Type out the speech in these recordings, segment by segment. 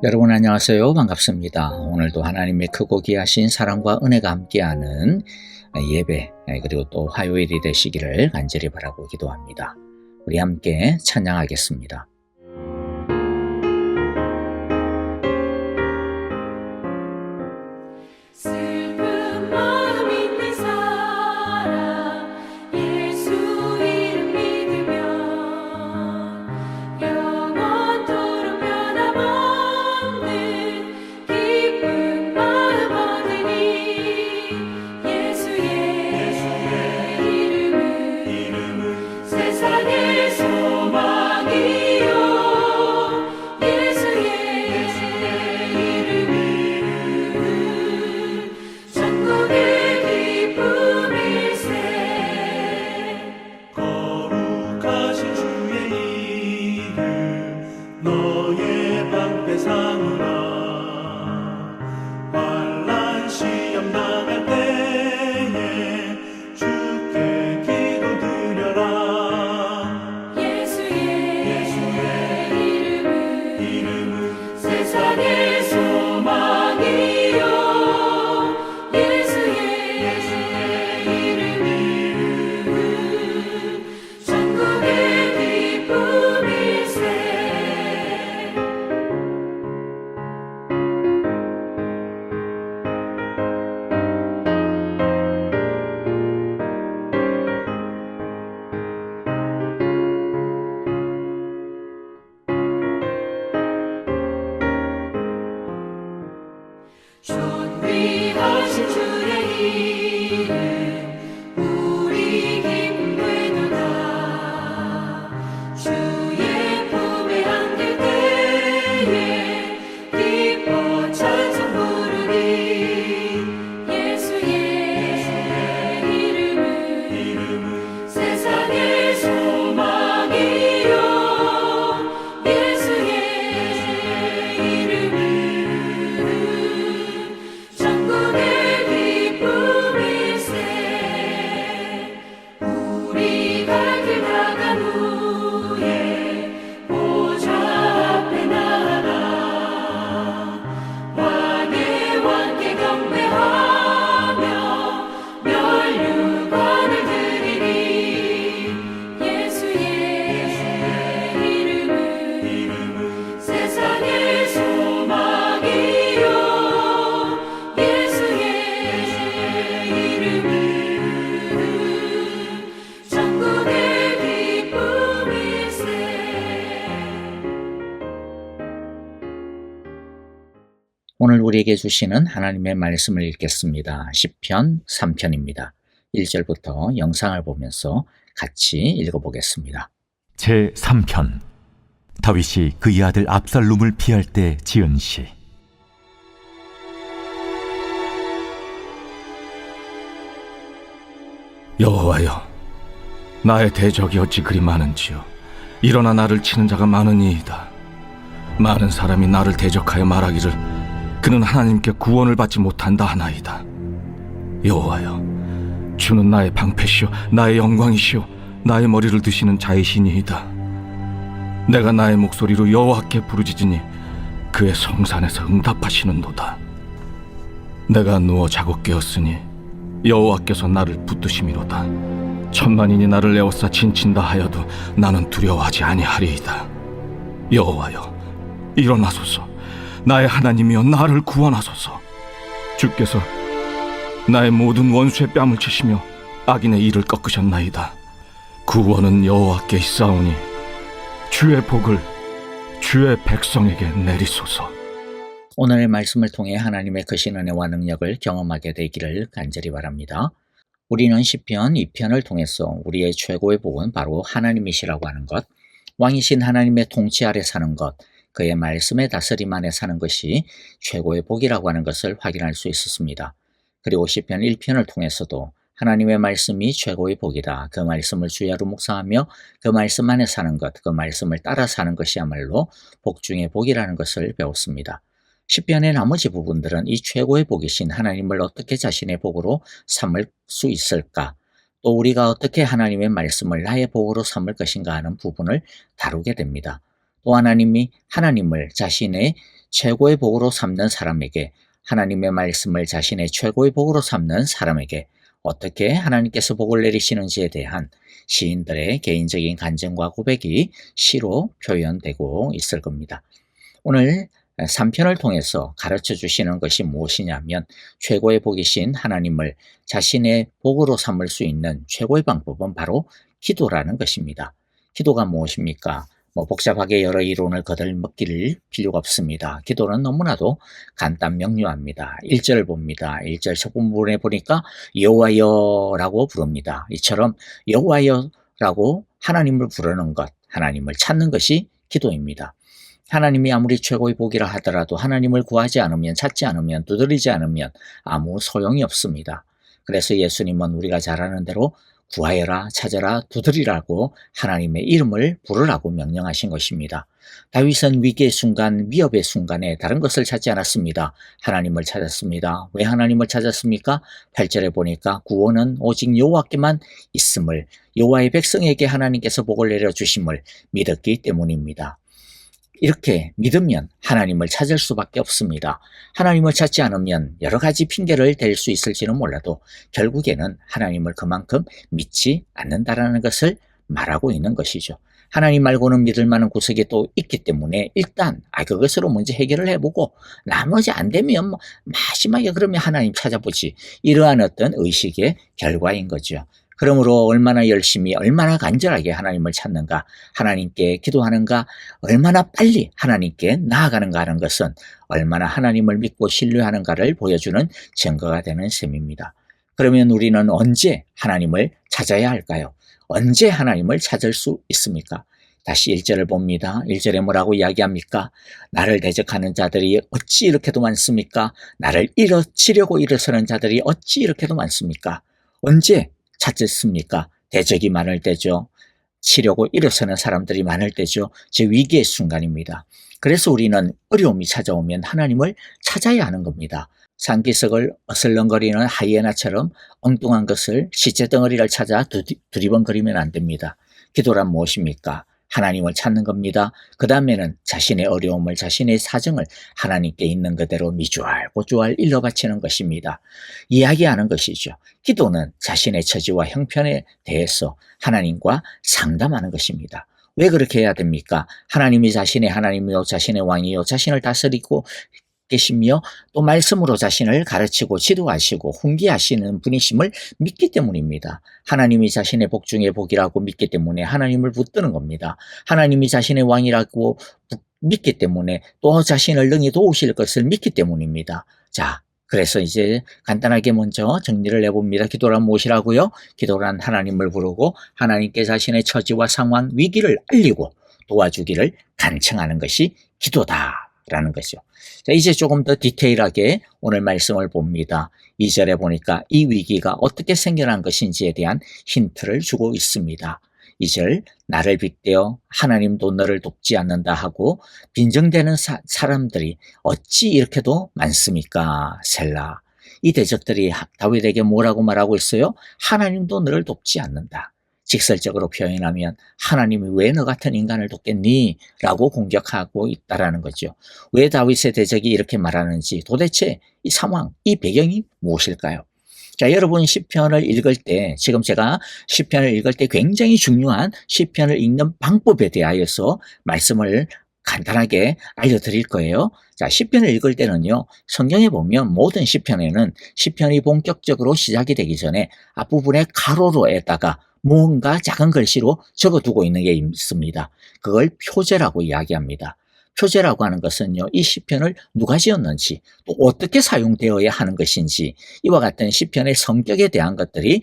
여러분 안녕하세요. 반갑습니다. 오늘도 하나님의 크고 귀하신 사랑과 은혜가 함께하는 예배 그리고 또 화요일이 되시기를 간절히 바라고 기도합니다. 우리 함께 찬양하겠습니다. 슬픈 마음 있는 사람 예수 이름 믿으면 영원토록 변함없는 기쁜 마음 얻으니 예수의 이름은 세상의 소망이요 예수의 이름은 천국의 기쁨일세. 거룩하신 주의 이름 너의 방패 삼으라. 환난 시험 당할 때에 주께 기도드려라. 예수의 이름은 세상의 소망이요 예수의 이름은 천국의 기쁨일세. 존귀하신 주의 이름 우리 기쁨 되도다. 주의 품에 안길 때에 기뻐 찬송 부르리. 예수의 이름은 세상의 소망이요 예수의 이름은 천국의 기쁨일세. 우리 갈 길 나간 후에 보좌 앞에 나아가 왕의 왕께 경배하며 면류관을 드리니 예수의 이름은 세상의 소망이요 예수의 이름은 천국의 기쁨일세. 오늘 우리에게 주시는 하나님의 말씀을 읽겠습니다. 시편 3편입니다. 1절부터 영상을 보면서 같이 읽어보겠습니다. 제3편 다윗이 그의 아들 압살롬을 피할 때 지은 시. 여호와여, 나의 대적이 어찌 그리 많은지요. 일어나 나를 치는 자가 많으니이다. 많은 사람이 나를 대적하여 말하기를 그는 하나님께 구원을 받지 못한다 하나이다. 여호와여, 주는 나의 방패시오 나의 영광이시오 나의 머리를 드시는 자이시니이다. 내가 나의 목소리로 여호와께 부르짖으니 그의 성산에서 응답하시는도다. 내가 누워 자고 깨었으니 여호와께서 나를 붙드심이로다. 천만인이 나를 에워싸 진친다 하여도 나는 두려워하지 아니하리이다. 여호와여, 일어나소서. 나의 하나님이여, 나를 구원하소서. 주께서 나의 모든 원수의 뺨을 치시며 악인의 이를 꺾으셨나이다. 구원은 여호와께 있사오니 주의 복을 주의 백성에게 내리소서. 오늘의 말씀을 통해 하나님의 크신 은혜와 능력을 경험하게 되기를 간절히 바랍니다. 우리는 시편 2편을 통해서 우리의 최고의 복은 바로 하나님이시라고 하는 것, 왕이신 하나님의 통치 아래 사는 것, 그의 말씀의 다스림 안에 사는 것이 최고의 복이라고 하는 것을 확인할 수 있었습니다. 그리고 시편 1편을 통해서도 하나님의 말씀이 최고의 복이다. 그 말씀을 주야로 묵상하며 그 말씀 안에 사는 것, 그 말씀을 따라 사는 것이야말로 복 중의 복이라는 것을 배웠습니다. 시편의 나머지 부분들은 이 최고의 복이신 하나님을 어떻게 자신의 복으로 삼을 수 있을까? 또 우리가 어떻게 하나님의 말씀을 나의 복으로 삼을 것인가 하는 부분을 다루게 됩니다. 또 하나님이 하나님을 자신의 최고의 복으로 삼는 사람에게, 하나님의 말씀을 자신의 최고의 복으로 삼는 사람에게 어떻게 하나님께서 복을 내리시는지에 대한 시인들의 개인적인 간증과 고백이 시로 표현되고 있을 겁니다. 오늘 3편을 통해서 가르쳐 주시는 것이 무엇이냐면, 최고의 복이신 하나님을 자신의 복으로 삼을 수 있는 최고의 방법은 바로 기도라는 것입니다. 기도가 무엇입니까? 복잡하게 여러 이론을 거들먹기를 필요가 없습니다. 기도는 너무나도 간단 명료합니다. 1절을 봅니다. 1절 첫 부분에 보니까 여호와여라고 부릅니다. 이처럼 여호와여라고 하나님을 부르는 것, 하나님을 찾는 것이 기도입니다. 하나님이 아무리 최고의 복이라 하더라도 하나님을 구하지 않으면, 찾지 않으면, 두드리지 않으면 아무 소용이 없습니다. 그래서 예수님은 우리가 잘 아는 대로 구하여라, 찾아라, 두드리라고 하나님의 이름을 부르라고 명령하신 것입니다. 다윗은 위기의 순간, 위협의 순간에 다른 것을 찾지 않았습니다. 하나님을 찾았습니다. 왜 하나님을 찾았습니까? 8절에 보니까 구원은 오직 여호와께만 있음을, 여호와의 백성에게 하나님께서 복을 내려주심을 믿었기 때문입니다. 이렇게 믿으면 하나님을 찾을 수밖에 없습니다. 하나님을 찾지 않으면 여러 가지 핑계를 댈 수 있을지는 몰라도 결국에는 하나님을 그만큼 믿지 않는다라는 것을 말하고 있는 것이죠. 하나님 말고는 믿을 만한 구석이 또 있기 때문에 일단 그것으로 먼저 해결을 해보고 나머지 안 되면 마지막에 그러면 하나님 찾아보지, 이러한 어떤 의식의 결과인 거죠. 그러므로 얼마나 열심히, 얼마나 간절하게 하나님을 찾는가, 하나님께 기도하는가, 얼마나 빨리 하나님께 나아가는가 하는 것은 얼마나 하나님을 믿고 신뢰하는가를 보여주는 증거가 되는 셈입니다. 그러면 우리는 언제 하나님을 찾아야 할까요? 언제 하나님을 찾을 수 있습니까? 다시 1절을 봅니다. 1절에 뭐라고 이야기합니까? 나를 대적하는 자들이 어찌 이렇게도 많습니까? 나를 치려고 일어서는 자들이 어찌 이렇게도 많습니까? 언제 찾겠습니까? 대적이 많을 때죠. 치려고 일어서는 사람들이 많을 때죠. 제 위기의 순간입니다. 그래서 우리는 어려움이 찾아오면 하나님을 찾아야 하는 겁니다. 산기슭을 어슬렁거리는 하이에나처럼 엉뚱한 것을, 시체 덩어리를 찾아 두리번거리면 안 됩니다. 기도란 무엇입니까? 하나님을 찾는 겁니다. 그 다음에는 자신의 어려움을, 자신의 사정을 하나님께 있는 그대로 미주알 고주알 일러 바치는 것입니다. 이야기하는 것이죠. 기도는 자신의 처지와 형편에 대해서 하나님과 상담하는 것입니다. 왜 그렇게 해야 됩니까? 하나님이 자신의 하나님이요, 자신의 왕이요, 자신을 다스리고 계시며 또 말씀으로 자신을 가르치고 지도하시고 훈계하시는 분이심을 믿기 때문입니다. 하나님이 자신의 복 중에 복이라고 믿기 때문에 하나님을 붙드는 겁니다. 하나님이 자신의 왕이라고 믿기 때문에 또 자신을 능히 도우실 것을 믿기 때문입니다. 자, 그래서 이제 간단하게 먼저 정리를 해봅니다. 기도란 무엇이라고요? 기도란 하나님을 부르고 하나님께 자신의 처지와 상황, 위기를 알리고 도와주기를 간청하는 것이 기도다라는 것이죠. 자, 이제 조금 더 디테일하게 오늘 말씀을 봅니다. 2절에 보니까 이 위기가 어떻게 생겨난 것인지에 대한 힌트를 주고 있습니다. 2절, 나를 빗대어 하나님도 너를 돕지 않는다 하고 빈정대는 사람들이 어찌 이렇게도 많습니까? 셀라. 이 대적들이 다윗에게 뭐라고 말하고 있어요? 하나님도 너를 돕지 않는다. 직설적으로 표현하면 하나님이 왜 너 같은 인간을 돕겠니? 라고 공격하고 있다라는 거죠. 왜 다윗의 대적이 이렇게 말하는지, 도대체 이 상황, 이 배경이 무엇일까요? 자, 여러분 시편을 읽을 때, 지금 제가 시편을 읽을 때 굉장히 중요한 시편을 읽는 방법에 대하여서 말씀을 간단하게 알려드릴 거예요. 자, 시편을 읽을 때는요, 성경에 보면 모든 시편에는 시편이 본격적으로 시작이 되기 전에 앞부분에 가로로에다가 무언가 작은 글씨로 적어두고 있는 게 있습니다. 그걸 표제라고 이야기합니다. 표제라고 하는 것은요, 이 시편을 누가 지었는지, 또 어떻게 사용되어야 하는 것인지, 이와 같은 시편의 성격에 대한 것들을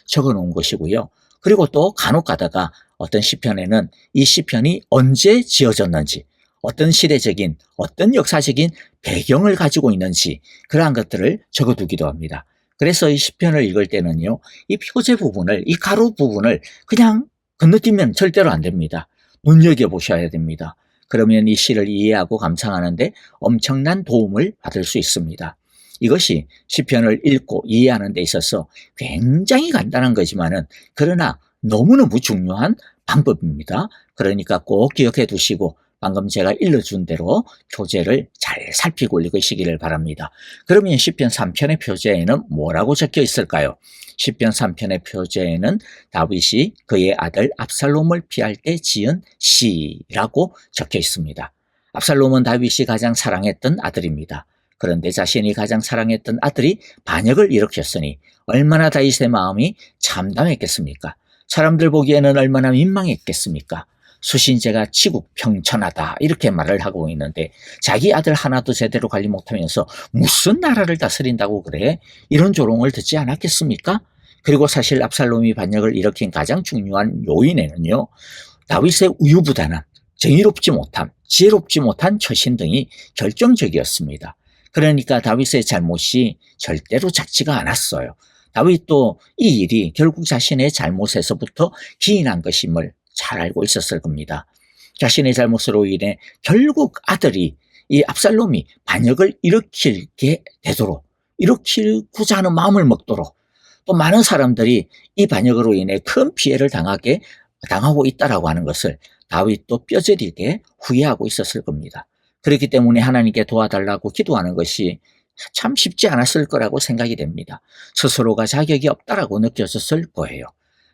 적어 놓은 것이고요. 그리고 또 간혹 가다가 어떤 시편에는 이 시편이 언제 지어졌는지, 어떤 시대적인, 어떤 역사적인 배경을 가지고 있는지, 그러한 것들을 적어두기도 합니다. 그래서 이 시편을 읽을 때는요, 이 표제 부분을, 이 가로 부분을 그냥 건너뛰면 절대로 안 됩니다. 눈여겨보셔야 됩니다. 그러면 이 시를 이해하고 감상하는데 엄청난 도움을 받을 수 있습니다. 이것이 시편을 읽고 이해하는 데 있어서 굉장히 간단한 거지만은, 그러나 너무너무 중요한 방법입니다. 그러니까 꼭 기억해 두시고 방금 제가 일러준 대로 표제를 잘 살피고 읽으시기를 바랍니다. 그러면 시편 3편의 표제에는 뭐라고 적혀 있을까요? 시편 3편의 표제에는 다윗이 그의 아들 압살롬을 피할 때 지은 시라고 적혀 있습니다. 압살롬은 다윗이 가장 사랑했던 아들입니다. 그런데 자신이 가장 사랑했던 아들이 반역을 일으켰으니 얼마나 다윗의 마음이 참담했겠습니까? 사람들 보기에는 얼마나 민망했겠습니까? 수신제가 치국평천하다 이렇게 말을 하고 있는데 자기 아들 하나도 제대로 관리 못하면서 무슨 나라를 다스린다고 그래? 이런 조롱을 듣지 않았겠습니까? 그리고 사실 압살롬이 반역을 일으킨 가장 중요한 요인에는요, 다윗의 우유부단함, 정의롭지 못함, 지혜롭지 못한 처신 등이 결정적이었습니다. 그러니까 다윗의 잘못이 절대로 작지가 않았어요. 다윗도 이 일이 결국 자신의 잘못에서부터 기인한 것임을 잘 알고 있었을 겁니다. 자신의 잘못으로 인해 결국 아들이 이 압살롬이 반역을 일으키게 되도록, 일으키고자 하는 마음을 먹도록, 또 많은 사람들이 이 반역으로 인해 큰 피해를 당하고 있다라고 하는 것을 다윗도 뼈저리게 후회하고 있었을 겁니다. 그렇기 때문에 하나님께 도와달라고 기도하는 것이 참 쉽지 않았을 거라고 생각이 됩니다. 스스로가 자격이 없다라고 느껴졌을 거예요.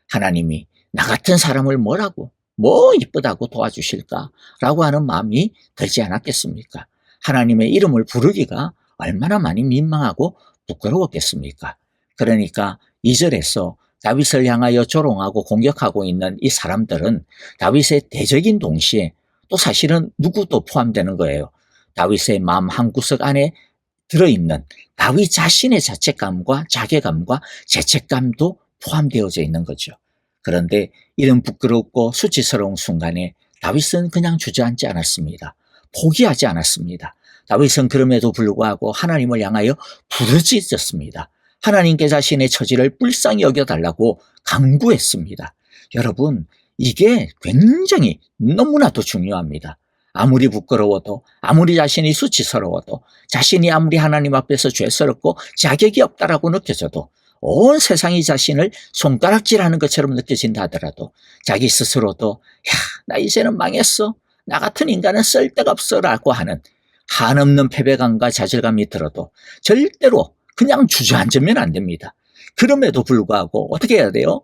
하나님이 나 같은 사람을 뭐 이쁘다고 도와주실까라고 하는 마음이 들지 않았겠습니까? 하나님의 이름을 부르기가 얼마나 많이 민망하고 부끄러웠겠습니까? 그러니까 2절에서 다윗을 향하여 조롱하고 공격하고 있는 이 사람들은 다윗의 대적인 동시에 또 사실은 누구도 포함되는 거예요. 다윗의 마음 한구석 안에 들어있는 다윗 자신의 자책감과 자괴감과 죄책감도 포함되어져 있는 거죠. 그런데 이런 부끄럽고 수치스러운 순간에 다윗은 그냥 주저앉지 않았습니다. 포기하지 않았습니다. 다윗은 그럼에도 불구하고 하나님을 향하여 부르짖었습니다. 하나님께 자신의 처지를 불쌍히 여겨달라고 간구했습니다. 여러분, 이게 굉장히 너무나도 중요합니다. 아무리 부끄러워도, 아무리 자신이 수치스러워도, 자신이 아무리 하나님 앞에서 죄스럽고 자격이 없다라고 느껴져도, 온 세상이 자신을 손가락질하는 것처럼 느껴진다 하더라도 자기 스스로도 나 이제는 망했어, 나 같은 인간은 쓸데가 없어라고 하는 한없는 패배감과 좌절감이 들어도 절대로 그냥 주저앉으면 안 됩니다. 그럼에도 불구하고 어떻게 해야 돼요?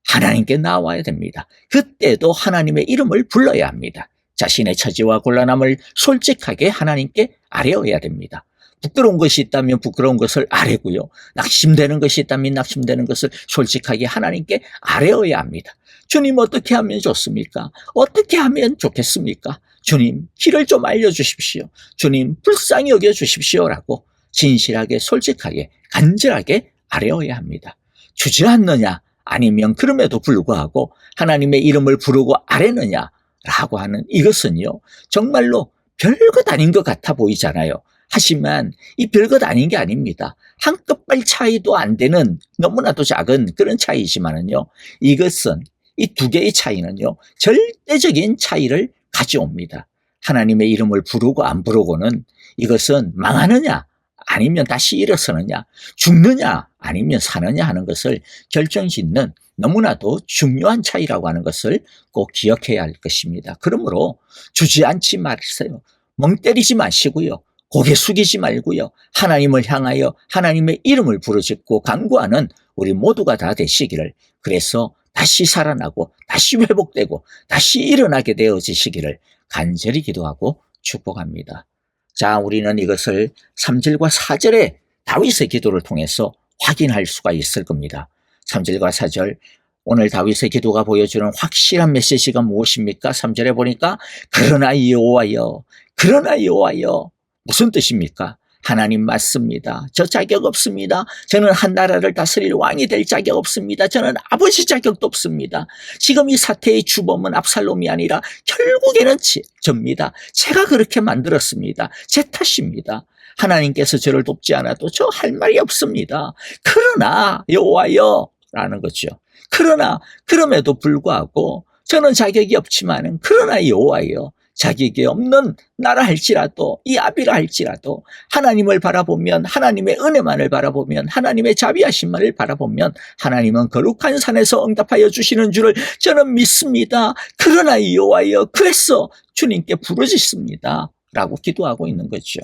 하나님께 나와야 됩니다. 그때도 하나님의 이름을 불러야 합니다. 자신의 처지와 곤란함을 솔직하게 하나님께 아뢰어야 됩니다. 부끄러운 것이 있다면 부끄러운 것을 아뢰고요. 낙심되는 것이 있다면 낙심되는 것을 솔직하게 하나님께 아뢰어야 합니다. 주님, 어떻게 하면 좋습니까? 어떻게 하면 좋겠습니까? 주님, 길을 좀 알려주십시오. 주님, 불쌍히 여겨주십시오라고 진실하게 솔직하게 간절하게 아뢰어야 합니다. 주저앉느냐 아니면 그럼에도 불구하고 하나님의 이름을 부르고 아뢰느냐라고 하는 이것은요, 정말로 별것 아닌 것 같아 보이잖아요. 하지만 이 별것 아닌 게 아닙니다. 한 끗발 차이도 안 되는 너무나도 작은 그런 차이지만은요, 이것은 이 두 개의 차이는요, 절대적인 차이를 가져옵니다. 하나님의 이름을 부르고 안 부르고는 이것은 망하느냐 아니면 다시 일어서느냐, 죽느냐 아니면 사느냐 하는 것을 결정짓는 너무나도 중요한 차이라고 하는 것을 꼭 기억해야 할 것입니다. 그러므로 주저앉지 마세요. 멍 때리지 마시고요. 고개 숙이지 말고요. 하나님을 향하여 하나님의 이름을 부르짖고 간구하는 우리 모두가 다 되시기를, 그래서 다시 살아나고 다시 회복되고 다시 일어나게 되어지시기를 간절히 기도하고 축복합니다. 자, 우리는 이것을 3절과 4절의 다윗의 기도를 통해서 확인할 수가 있을 겁니다. 3절과 4절, 오늘 다윗의 기도가 보여주는 확실한 메시지가 무엇입니까? 3절에 보니까 그러나 여호와여, 그러나 여호와여, 무슨 뜻입니까? 하나님 맞습니다. 저 자격 없습니다. 저는 한 나라를 다스릴 왕이 될 자격 없습니다. 저는 아버지 자격도 없습니다. 지금 이 사태의 주범은 압살롬이 아니라 결국에는 접니다. 제가 그렇게 만들었습니다. 제 탓입니다. 하나님께서 저를 돕지 않아도 저 할 말이 없습니다. 그러나 여호와여 라는 거죠. 그러나 그럼에도 불구하고 저는 자격이 없지만은 그러나 여호와여, 자격이 없는 나라 할지라도, 이 아비라 할지라도 하나님을 바라보면, 하나님의 은혜만을 바라보면, 하나님의 자비하심만을 바라보면 하나님은 거룩한 산에서 응답하여 주시는 줄을 저는 믿습니다. 그러나 여호와여, 그래서 주님께 부르짖습니다 라고 기도하고 있는 거죠.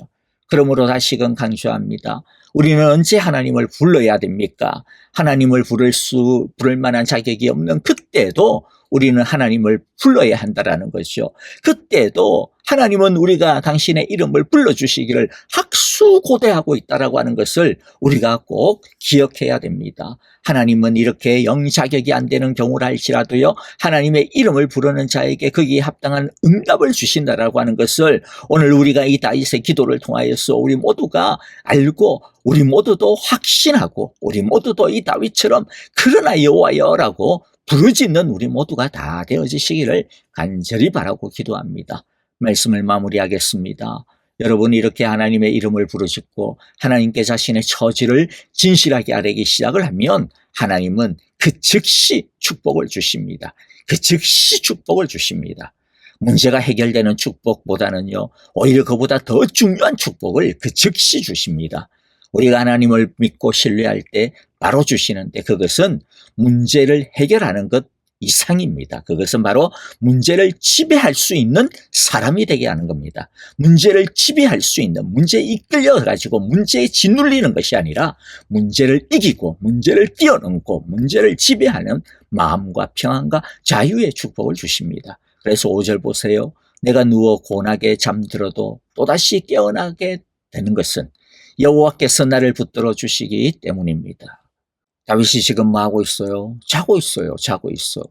그러므로 다시금 강조합니다. 우리는 언제 하나님을 불러야 됩니까? 하나님을 부를 만한 자격이 없는 그때도 우리는 하나님을 불러야 한다라는 거죠. 그때도 하나님은 우리가 당신의 이름을 불러주시기를 학수고대하고 있다라고 하는 것을 우리가 꼭 기억해야 됩니다. 하나님은 이렇게 영 자격이 안 되는 경우라 할지라도요, 하나님의 이름을 부르는 자에게 거기에 합당한 응답을 주신다라고 하는 것을 오늘 우리가 이 다윗의 기도를 통하여서 우리 모두가 알고 우리 모두도 확신하고 우리 모두도 이 다윗처럼 그러나 여호와여라고 부르짖는 우리 모두가 다 되어지시기를 간절히 바라고 기도합니다. 말씀을 마무리하겠습니다. 여러분, 이렇게 하나님의 이름을 부르짖고 하나님께 자신의 처지를 진실하게 아뢰기 시작을 하면 하나님은 그 즉시 축복을 주십니다. 그 즉시 축복을 주십니다. 문제가 해결되는 축복보다는요, 오히려 그보다 더 중요한 축복을 그 즉시 주십니다. 우리가 하나님을 믿고 신뢰할 때 바로 주시는데 그것은 문제를 해결하는 것 이상입니다. 그것은 바로 문제를 지배할 수 있는 사람이 되게 하는 겁니다. 문제를 지배할 수 있는, 문제에 이끌려가지고 문제에 짓눌리는 것이 아니라 문제를 이기고 문제를 뛰어넘고 문제를 지배하는 마음과 평안과 자유의 축복을 주십니다. 그래서 5절 보세요. 내가 누워 고나게 잠들어도 또다시 깨어나게 되는 것은 여호와께서 나를 붙들어 주시기 때문입니다. 다윗이 지금 뭐 하고 있어요? 자고 있어요. 자고 있어.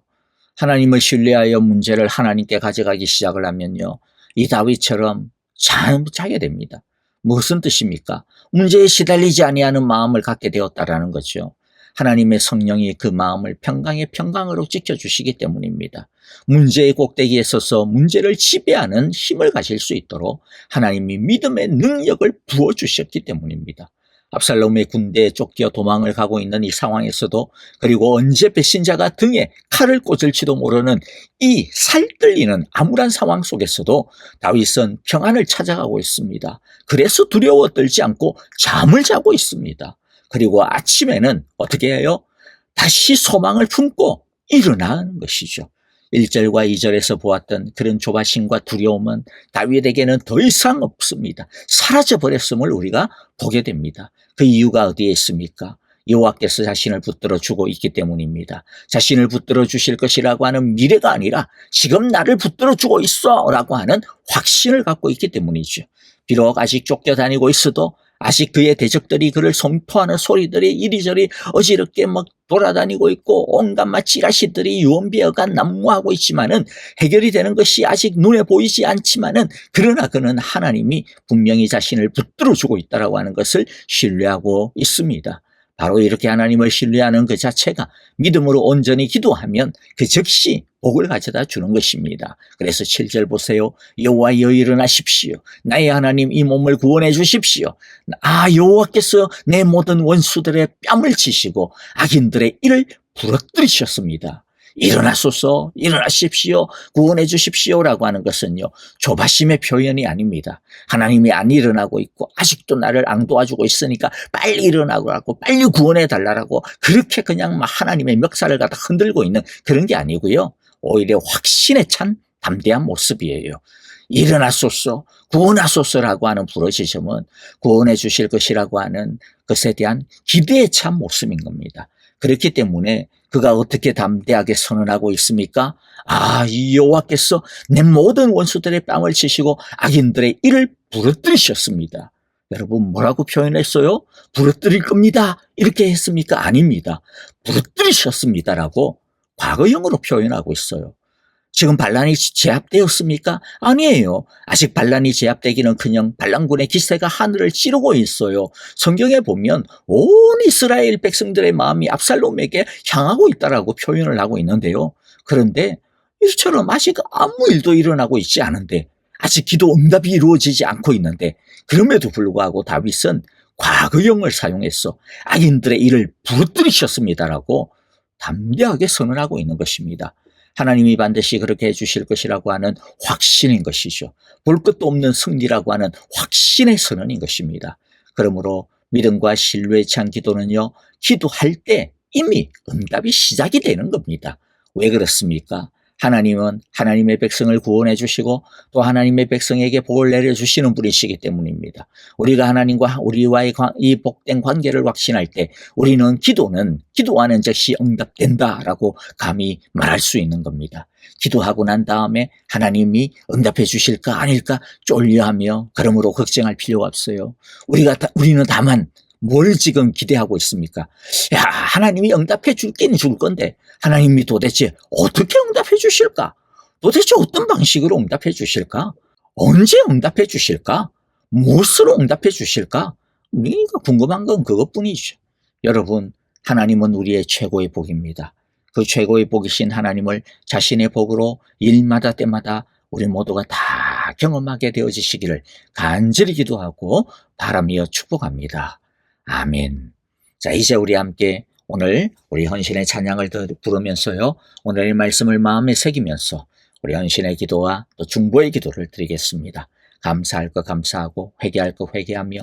하나님을 신뢰하여 문제를 하나님께 가져가기 시작을 하면요, 이 다윗처럼 자게 됩니다. 무슨 뜻입니까? 문제에 시달리지 아니하는 마음을 갖게 되었다라는 거죠. 하나님의 성령이 그 마음을 평강의 평강으로 지켜주시기 때문입니다. 문제의 꼭대기에 서서 문제를 지배하는 힘을 가질 수 있도록 하나님이 믿음의 능력을 부어주셨기 때문입니다. 압살롬의 군대에 쫓겨 도망을 가고 있는 이 상황에서도, 그리고 언제 배신자가 등에 칼을 꽂을지도 모르는 이 살뜰리는 암울한 상황 속에서도 다윗은 평안을 찾아가고 있습니다. 그래서 두려워 떨지 않고 잠을 자고 있습니다. 그리고 아침에는 어떻게 해요? 다시 소망을 품고 일어나는 것이죠. 1절과 2절에서 보았던 그런 조바심과 두려움은 다윗에게는 더 이상 없습니다. 사라져버렸음을 우리가 보게 됩니다. 그 이유가 어디에 있습니까? 여호와께서 자신을 붙들어 주고 있기 때문입니다. 자신을 붙들어 주실 것이라고 하는 미래가 아니라 지금 나를 붙들어 주고 있어 라고 하는 확신을 갖고 있기 때문이죠. 비록 아직 쫓겨다니고 있어도, 아직 그의 대적들이 그를 성토하는 소리들이 이리저리 어지럽게 막 돌아다니고 있고 온갖 찌라시들이 유언비어가 난무하고 있지만은 해결이 되는 것이 아직 눈에 보이지 않지만은, 그러나 그는 하나님이 분명히 자신을 붙들어주고 있다라고 하는 것을 신뢰하고 있습니다. 바로 이렇게 하나님을 신뢰하는 그 자체가 믿음으로 온전히 기도하면 그 즉시 복을 가져다 주는 것입니다. 그래서 7절 보세요. 여호와여 일어나십시오. 나의 하나님 이 몸을 구원해 주십시오. 여호와께서 내 모든 원수들의 뺨을 치시고 악인들의 이를 부러뜨리셨습니다. 일어나소서, 일어나십시오, 구원해 주십시오라고 하는 것은요, 조바심의 표현이 아닙니다. 하나님이 안 일어나고 있고 아직도 나를 앙도와주고 있으니까 빨리 일어나고 빨리 구원해 달라고 그렇게 그냥 막 하나님의 멱살을 갖다 흔들고 있는 그런 게 아니고요, 오히려 확신에 찬 담대한 모습이에요. 일어나소서, 구원하소서라고 하는 부르짖음은 구원해 주실 것이라고 하는 것에 대한 기대에 찬 모습인 겁니다. 그렇기 때문에 그가 어떻게 담대하게 선언하고 있습니까? 이 여호와께서 내 모든 원수들의 뺨을 치시고 악인들의 이를 부러뜨리셨습니다. 여러분, 뭐라고 표현했어요? 부러뜨릴 겁니다 이렇게 했습니까? 아닙니다. 부러뜨리셨습니다라고 과거형으로 표현하고 있어요. 지금 반란이 제압되었습니까? 아니에요. 아직 반란이 제압되기는커녕 반란군의 기세가 하늘을 찌르고 있어요. 성경에 보면 온 이스라엘 백성들의 마음이 압살롬에게 향하고 있다라고 표현을 하고 있는데요. 그런데 이처럼 아직 아무 일도 일어나고 있지 않은데, 아직 기도 응답이 이루어지지 않고 있는데, 그럼에도 불구하고 다윗은 과거형을 사용해서 악인들의 일을 부러뜨리셨습니다라고 담대하게 선언하고 있는 것입니다. 하나님이 반드시 그렇게 해주실 것이라고 하는 확신인 것이죠. 볼 것도 없는 승리라고 하는 확신의 선언인 것입니다. 그러므로 믿음과 신뢰에 찬 기도는요, 기도할 때 이미 응답이 시작이 되는 겁니다. 왜 그렇습니까? 하나님은 하나님의 백성을 구원해 주시고 또 하나님의 백성에게 복을 내려주시는 분이시기 때문입니다. 우리가 하나님과 우리와의 이 복된 관계를 확신할 때 우리는 기도하는 즉시 응답된다라고 감히 말할 수 있는 겁니다. 기도하고 난 다음에 하나님이 응답해 주실까 아닐까 쫄려하며 그러므로 걱정할 필요가 없어요. 우리는 다만 뭘 지금 기대하고 있습니까? 야, 하나님이 응답해 줄긴 줄 건데 하나님이 도대체 어떻게 응답해 주실까? 도대체 어떤 방식으로 응답해 주실까? 언제 응답해 주실까? 무엇으로 응답해 주실까? 우리가 궁금한 건 그것뿐이죠. 여러분, 하나님은 우리의 최고의 복입니다. 그 최고의 복이신 하나님을 자신의 복으로 일마다 때마다 우리 모두가 다 경험하게 되어지시기를 간절히 기도하고 바라며 축복합니다. 아멘. 자, 이제 우리 함께 오늘 우리 헌신의 찬양을 부르면서요, 오늘의 말씀을 마음에 새기면서 우리 헌신의 기도와 또 중보의 기도를 드리겠습니다. 감사할 것 감사하고 회개할 것 회개하며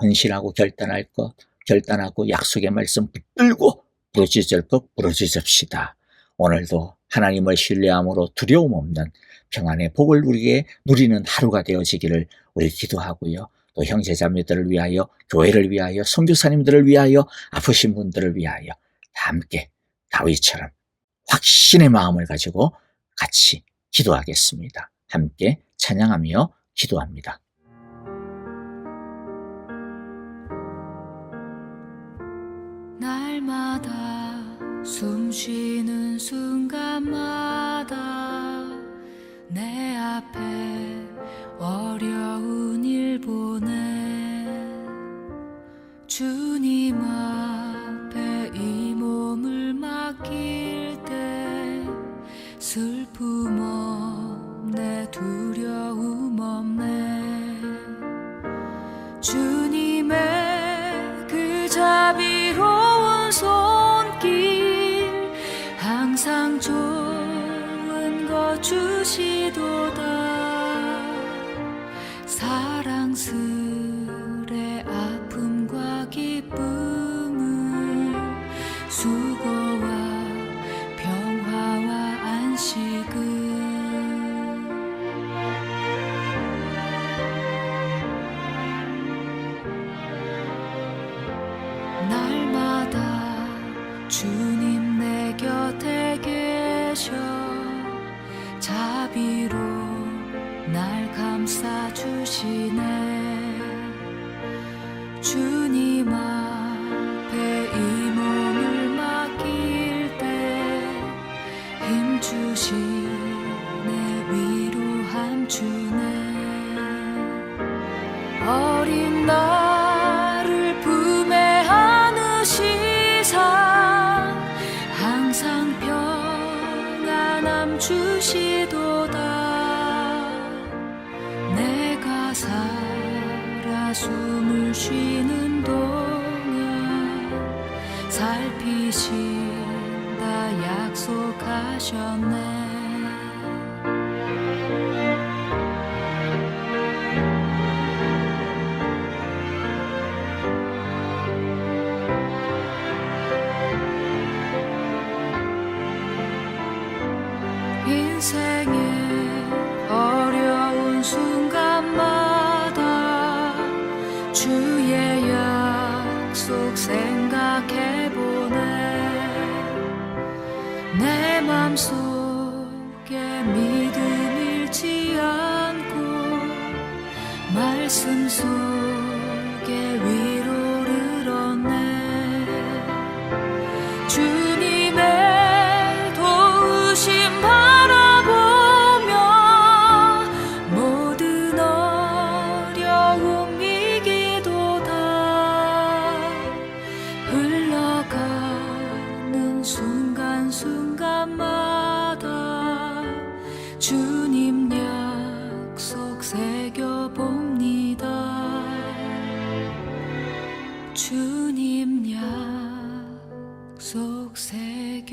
헌신하고 결단할 것 결단하고 약속의 말씀 붙들고 부르짖을 것 부르짖읍시다. 오늘도 하나님을 신뢰함으로 두려움 없는 평안의 복을 누리는 하루가 되어지기를 우리 기도하고요. 또 형제자매들을 위하여, 교회를 위하여, 선교사님들을 위하여, 아프신 분들을 위하여 다 함께 다윗처럼 확신의 마음을 가지고 같이 기도하겠습니다. 함께 찬양하며 기도합니다. 날마다 숨 쉬는 순간마다 내 앞에 어려운 일 보내 주님 앞에 이 몸을 맡길 때 슬픔 없네 두려움 없네 주님의 그 자비로운 손길 항상 좋은 것 주시도다 사랑스레 아픔과 기쁨을 수고와 평화와 안식을 날마다 주님 내 곁에 계셔 자비로 날 감싸주시네 주님 앞에 이 몸을 맡길 때 힘주시네 위로함 주네 어린 나를 품에 안으시사 항상 평안함 주시도다 내가 살아 숨을 쉬는 동안 살피신다 약속하셨네 인생의 어려운 순간마다 주의 약속 생각해보네 내 맘속에 믿음 잃지 않고 말씀 속에 위로를 얻네 주님의 도우심 바라보며 모든 어려움 이기도다 흘러가는 순간순간마다 주님 약속 새겨봅니다 주님 속 새겨봅니다.